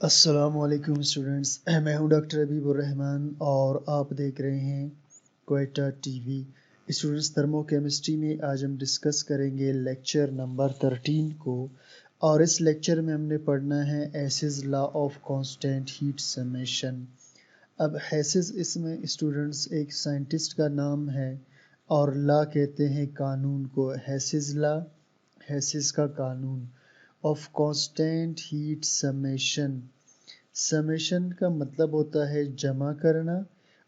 अस्सलामुअलैकुम स्टूडेंट्स, मैं हूं डॉक्टर हबीबुर रहमान और आप देख रहे हैं क्वेटा टीवी। स्टूडेंट्स, थर्मोकेमिस्ट्री में आज हम डिस्कस करेंगे लेक्चर नंबर 13 को। और इस लेक्चर में हमने पढ़ना है Hess's law of constant heat summation. अब हेसिस इसमें स्टूडेंट्स एक साइंटिस्ट का नाम है और लॉ कहते हैं कानून को। हेसिस लॉ, हेसिस का कानून of constant heat summation. Summation का मतलब होता है जमा करना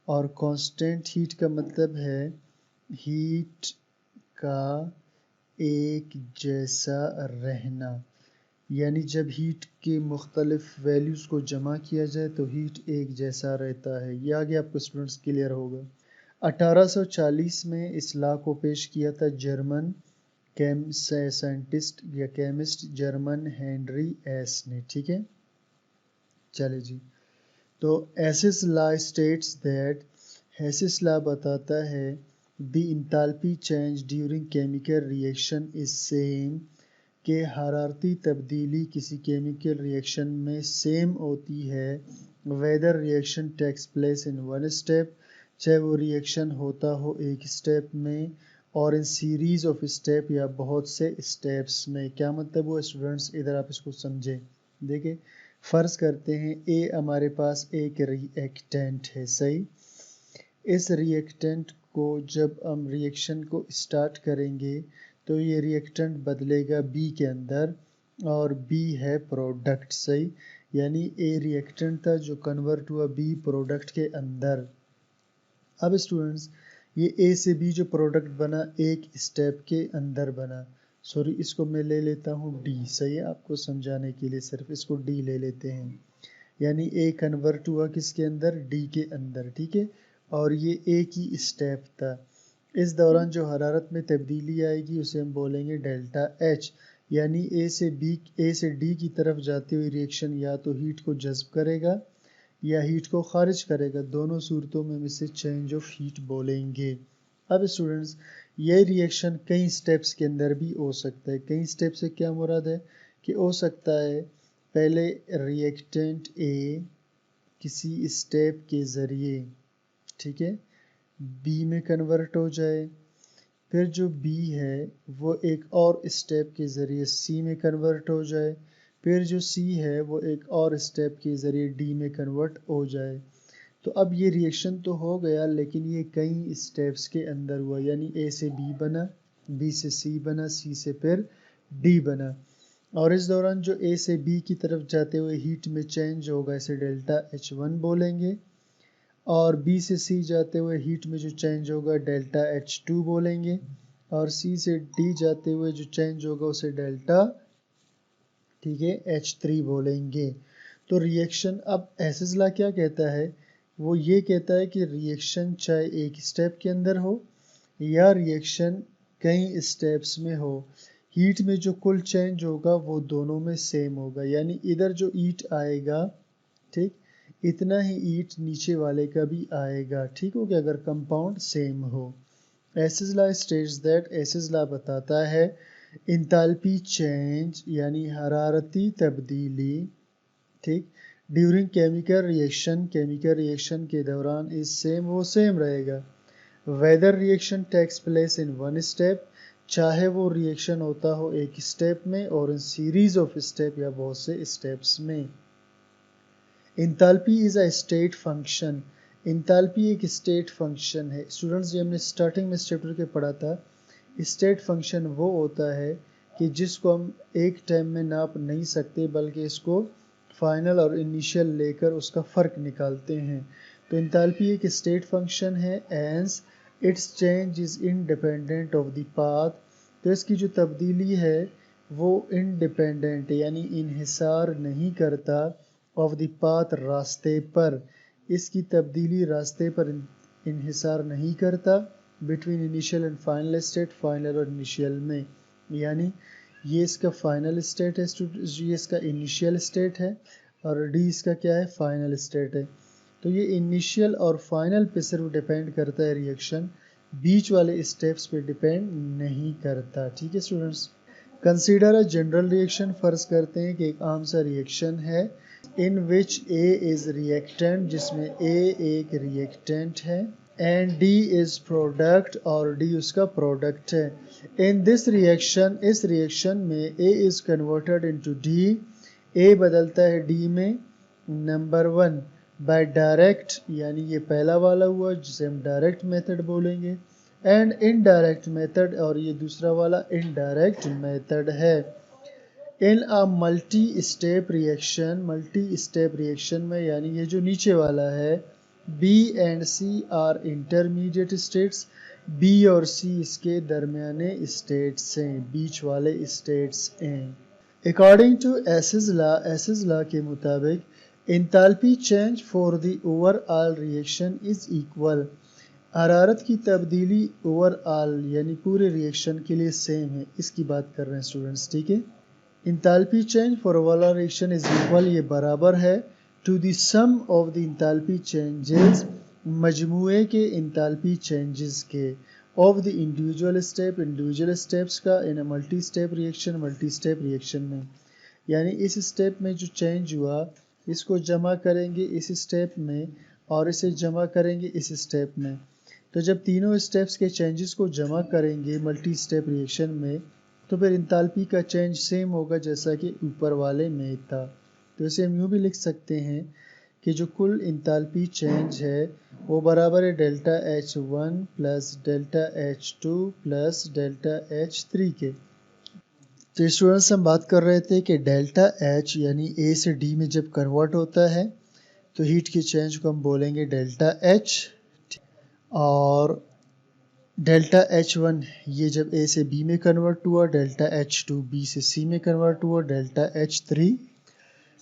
और कांस्टेंट हीट का मतलब है हीट का एक जैसा रहना। यानी जब हीट के मुख्तलिफ वैल्यूज़ को जमा किया जाए तो हीट एक जैसा रहता है। ये आगे आपको स्टूडेंट्स क्लियर होगा। 1840 में इस लॉ को पेश किया था जर्मन साइंटिस्ट या केमिस्ट जर्मन हेनरी एस ने। ठीक है, चले जी। तो हेसिस लॉ स्टेट्स दैट, हेसिस लॉ बताता है the enthalpy change during chemical reaction is same, के हरारती तब्दीली किसी केमिकल रिएक्शन में सेम होती है whether reaction takes place in one step, चाहे वो रिएक्शन होता हो एक स्टेप में और इन सीरीज ऑफ स्टेप या बहुत से स्टेप्स में। क्या मतलब हुआ स्टूडेंट्स, इधर आप इसको समझें। देखिए, फ़र्ज़ करते हैं ए हमारे पास एक रिएक्टेंट है, सही। इस रिएक्टेंट को जब हम रिएक्शन को स्टार्ट करेंगे तो ये रिएक्टेंट बदलेगा बी के अंदर और बी है प्रोडक्ट, सही। यानी ए रिएक्टेंट था जो कन्वर्ट हुआ बी प्रोडक्ट के अंदर। अब स्टूडेंट्स, ये ए से बी जो प्रोडक्ट बना एक स्टेप के अंदर बना। सॉरी, इसको मैं ले लेता हूँ डी, सही है। आपको समझाने के लिए सिर्फ इसको डी ले लेते हैं। यानी ए कन्वर्ट हुआ किसके अंदर, डी के अंदर, ठीक है। और ये एक ही स्टेप था। इस दौरान जो हरारत में तब्दीली आएगी उसे हम बोलेंगे डेल्टा एच। यानी ए से डी की तरफ जाती हुई रिएक्शन या तो हीट को जज्ब करेगा या हीट को खारिज करेगा। दोनों सूरतों में हम इसे चेंज ऑफ हीट बोलेंगे। अब स्टूडेंट्स, ये रिएक्शन कई स्टेप्स के अंदर भी हो सकता है। कई स्टेप से क्या मुराद है कि हो सकता है पहले रिएक्टेंट ए किसी स्टेप के ज़रिए, ठीक है, बी में कन्वर्ट हो जाए, फिर जो बी है वो एक और स्टेप के ज़रिए सी में कन्वर्ट हो जाए, फिर जो सी है वो एक और स्टेप के ज़रिए डी में कन्वर्ट हो जाए। तो अब ये रिएक्शन तो हो गया लेकिन ये कई स्टेप्स के अंदर हुआ। यानी ए से बी बना, बी से सी बना, सी से फिर डी बना। और इस दौरान जो ए से बी की तरफ जाते हुए हीट में चेंज होगा इसे डेल्टा H1 बोलेंगे। और बी से सी जाते हुए हीट में जो चेंज होगा डेल्टा H2 बोलेंगे। और सी से डी जाते हुए जो चेंज होगा उसे डेल्टा, ठीक है, H3 बोलेंगे। तो रिएक्शन, अब हेसिस लॉ क्या कहता है, वो ये कहता है कि रिएक्शन चाहे एक स्टेप के अंदर हो या रिएक्शन कई स्टेप्स में हो, हीट में जो कुल चेंज होगा वो दोनों में सेम होगा। यानी इधर जो हीट आएगा, ठीक, इतना ही हीट नीचे वाले का भी आएगा। ठीक हो गया, अगर कंपाउंड सेम हो। हेसिस लॉ स्टेट्स दैट, हेसिस लॉ बताता है इंथैल्पी चेंज यानी हरारती तब्दीली, ठीक, ड्यूरिंग केमिकल रिएक्शन के दौरान इस सेम, वो सेम रहेगा whether reaction takes place in one step, चाहे वो रिएक्शन होता हो एक स्टेप में और इन सीरीज ऑफ स्टेप या बहुत से स्टेप्स में। Enthalpy is a state function, enthalpy एक स्टेट फंक्शन है। स्टूडेंट्स, ये हमने स्टार्टिंग में इस चैप्टर के पढ़ा था। स्टेट फंक्शन वो होता है कि जिसको हम एक टाइम में नाप नहीं सकते बल्कि इसको फाइनल और इनिशियल लेकर उसका फ़र्क निकालते हैं। तो इंथैल्पी एक स्टेट फंक्शन है and it's change is independent of the path. तो इसकी जो तब्दीली है वो इंडिपेंडेंट यानी इन्हिसार नहीं करता ऑफ द पाथ, रास्ते पर। इसकी तब्दीली रास्ते पर इन्हिसार नहीं करता between initial and final state, final और इनिशियल में। यानी ये इसका फाइनल स्टेट है, ये इसका इनिशियल स्टेट है और डी इसका क्या है, फाइनल स्टेट है। तो ये इनिशियल और फाइनल पे सिर्फ डिपेंड करता है रिएक्शन, बीच वाले स्टेप्स पे डिपेंड नहीं करता। ठीक है students, consider a general reaction, फ़र्ज़ करते हैं कि एक आम सा रिएक्शन है इन विच ए इज रिएक्टेंट, जिसमें ए एक रिएक्टेंट है, एंड डी इज प्रोडक्ट और डी उसका प्रोडक्ट है। इन दिस रिएक्शन, इस रिएक्शन में ए इज कन्वर्टेड इनटू डी, ए बदलता है डी में। नंबर 1 बाय डायरेक्ट, यानी ये पहला वाला हुआ जिसे हम डायरेक्ट मेथड बोलेंगे, एंड इनडायरेक्ट मेथड, और ये दूसरा वाला इनडायरेक्ट मेथड है। In a multi step reaction, multi step reaction में, यानी ये जो नीचे वाला है, B and C are intermediate states, B और सी इसके दरमियाने स्टेट्स हैं, बीच वाले स्टेट्स हैं। According to Hess's law, Hess's law के मुताबिक enthalpy change for the overall reaction is equal, हरारत की तब्दीली ओवरऑल यानी पूरे रिएक्शन के लिए सेम है, इसकी बात कर रहे हैं स्टूडेंट्स, ठीक है। Enthalpy change for overall reaction is equal, ये बराबर है to the sum of the enthalpy changes, मजमूए के इंथैल्पी चेंजेस के, of the individual step, individual steps का, in a multi step reaction, multi step reaction में। यानी इस स्टेप में जो चेंज हुआ इसको जमा करेंगे इस स्टेप में और इसे जमा करेंगे इस स्टेप में। तो जब तीनों स्टेप्स के चेंजेस को जमा करेंगे मल्टी स्टेप रिएक्शन में, तो फिर इंथैल्पी का चेंज सेम होगा जैसा कि ऊपर वाले में था। तो इसे हम यूँ भी लिख सकते हैं कि जो कुल इंथैल्पी चेंज है वो बराबर है delta H1 plus delta H2 plus delta H3 के। तो स्टूडेंट्स हम बात कर रहे थे कि डेल्टा H यानी A से D में जब कन्वर्ट होता है तो हीट के चेंज को हम बोलेंगे डेल्टा H, और डेल्टा H1 ये जब A से B में कन्वर्ट हुआ, डेल्टा H2 B से C में कन्वर्ट हुआ, डेल्टा H3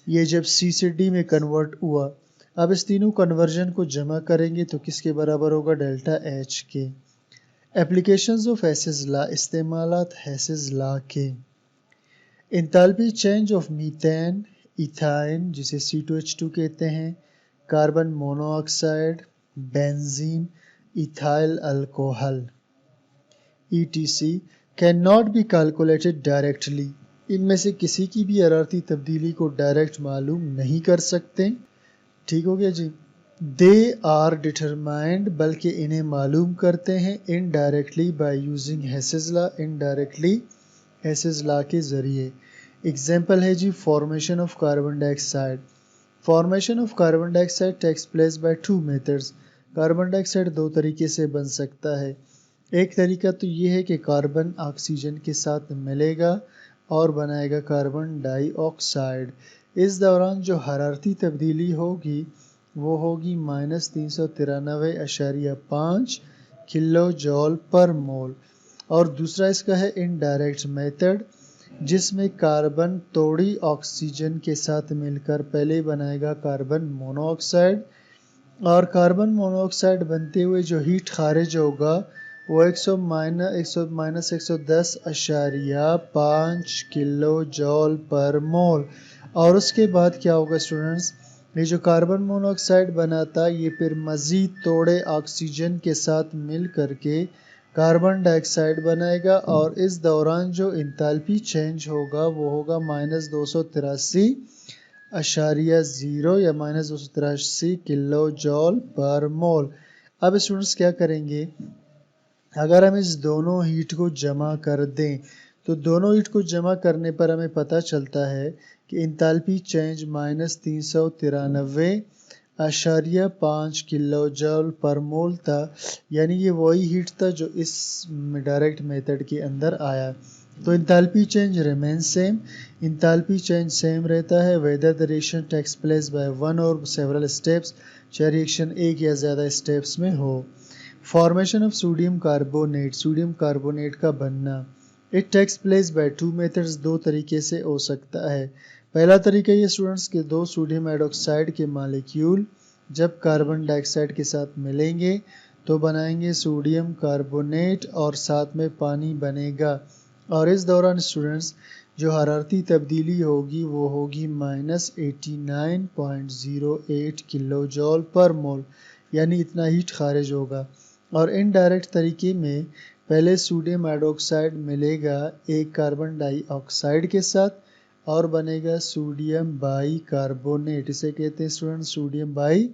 ये जब C से D में कन्वर्ट हुआ। अब इस तीनों कन्वर्जन को जमा करेंगे तो किसके बराबर होगा, डेल्टा H के। एप्लीकेशंस ऑफ हेसेस लॉ, इस्तेमालात हेसेस लॉ के। Enthalpy change of methane, ethyne जिसे C2H2 कहते हैं, carbon monoxide, benzene, ethyl alcohol ETC can not be calculated directly, इनमें से किसी की भी हरारती तब्दीली को डायरेक्ट मालूम नहीं कर सकते, ठीक हो गया जी। दे आर डिटरमाइंड, बल्कि इन्हें मालूम करते हैं indirectly by using Hess's law, indirectly Hess's law के ज़रिए। एग्जाम्पल है जी formation of carbon dioxide. Formation of carbon dioxide takes place by two methods, carbon dioxide दो तरीके से बन सकता है। एक तरीका तो ये है कि कार्बन ऑक्सीजन के साथ मिलेगा और बनाएगा कार्बन डाइऑक्साइड। इस दौरान जो हरारती तब्दीली होगी वो होगी -393.5 किलो जॉल पर मोल। और दूसरा इसका है इनडायरेक्ट मेथड, जिसमें कार्बन तोड़ी ऑक्सीजन के साथ मिलकर पहले बनाएगा कार्बन मोनोऑक्साइड, और कार्बन मोनोऑक्साइड बनते हुए जो हीट खारिज होगा वो 110.5 किलो जॉल पर मोल। और उसके बाद क्या होगा स्टूडेंट्स, ये जो कार्बन मोनोऑक्साइड बनाता ये फिर मज़ीद तोड़े ऑक्सीजन के साथ मिल करके कार्बन डाइऑक्साइड बनाएगा, और इस दौरान जो इंथैल्पी चेंज होगा वो होगा -283.0 या -283 किलो जॉल पर मोल। अब स्टूडेंट्स क्या करेंगे, अगर हम इस दोनों हीट को जमा कर दें तो दोनों हीट को जमा करने पर हमें पता चलता है कि इंथैल्पी चेंज -393.5 किलो जॉल पर मोल था, यानी ये वही हीट था जो इस डायरेक्ट मेथड के अंदर आया। तो enthalpy change remain same, enthalpy change same रहता है whether the reaction takes place by one और सेवरल स्टेप्स, चाहे रिएक्शन एक या ज़्यादा स्टेप्स में हो। Formation of sodium carbonate, sodium carbonate का बनना, it takes place by two methods, दो तरीके से हो सकता है। पहला तरीका ये स्टूडेंट्स के दो सोडियम हाइड्रोक्साइड के मॉलिक्यूल जब कार्बन डाइऑक्साइड के साथ मिलेंगे तो बनाएंगे सोडियम कार्बोनेट और साथ में पानी बनेगा, और इस दौरान स्टूडेंट्स जो हरारती तब्दीली होगी वो होगी -89.08 किलो जॉल पर मोल, यानी इतना हीट खारिज होगा। और इनडायरेक्ट तरीके में पहले सोडियम हाइड्रोक्साइड मिलेगा एक कार्बन डाइऑक्साइड के साथ, और बनेगा सोडियम बाई कार्बोनेट, इसे कहते हैं स्टूडेंट सोडियम बाई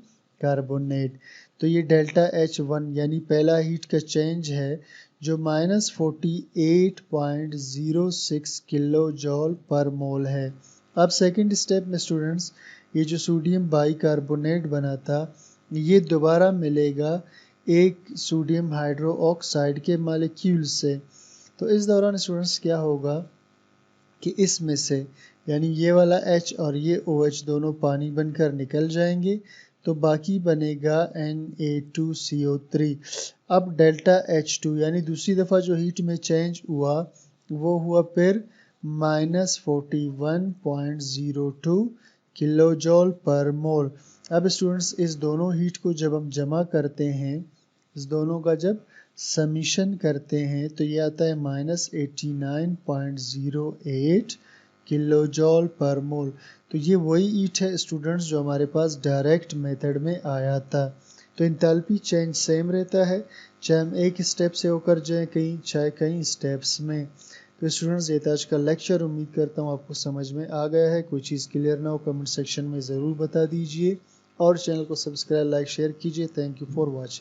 कार्बोनेट। तो ये डेल्टा H1 यानी पहला हीट का चेंज है जो -48.06 किलो जॉल पर मोल है। अब सेकंड स्टेप में स्टूडेंट्स ये जो सोडियम बाई कार्बोनेट बना था ये दोबारा मिलेगा एक सोडियम हाइड्रो ऑक्साइड के मॉलिक्यूल से। तो इस दौरान स्टूडेंट्स क्या होगा कि इसमें से यानी ये वाला H और ये OH दोनों पानी बनकर निकल जाएंगे तो बाकी बनेगा Na2CO3। अब डेल्टा H2 यानी दूसरी दफ़ा जो हीट में चेंज हुआ वो हुआ फिर -41.02 किलोजोल पर मोल। अब स्टूडेंट्स इस दोनों हीट को जब हम जमा करते हैं, इस दोनों का जब समीशन करते हैं तो ये आता है -89.08 किलोजोल पर मोल। तो ये वही हीट है स्टूडेंट्स जो हमारे पास डायरेक्ट मेथड में आया था। तो इंथैल्पी चेंज सेम रहता है चाहे हम एक स्टेप से होकर जाएं कहीं चाहे कई स्टेप्स में। तो स्टूडेंट्स ये था आज का लेक्चर, उम्मीद करता हूँ आपको समझ में आ गया है। कोई चीज़ क्लियर ना हो कमेंट सेक्शन में ज़रूर बता दीजिए और चैनल को सब्सक्राइब लाइक शेयर कीजिए। Thank you for watching.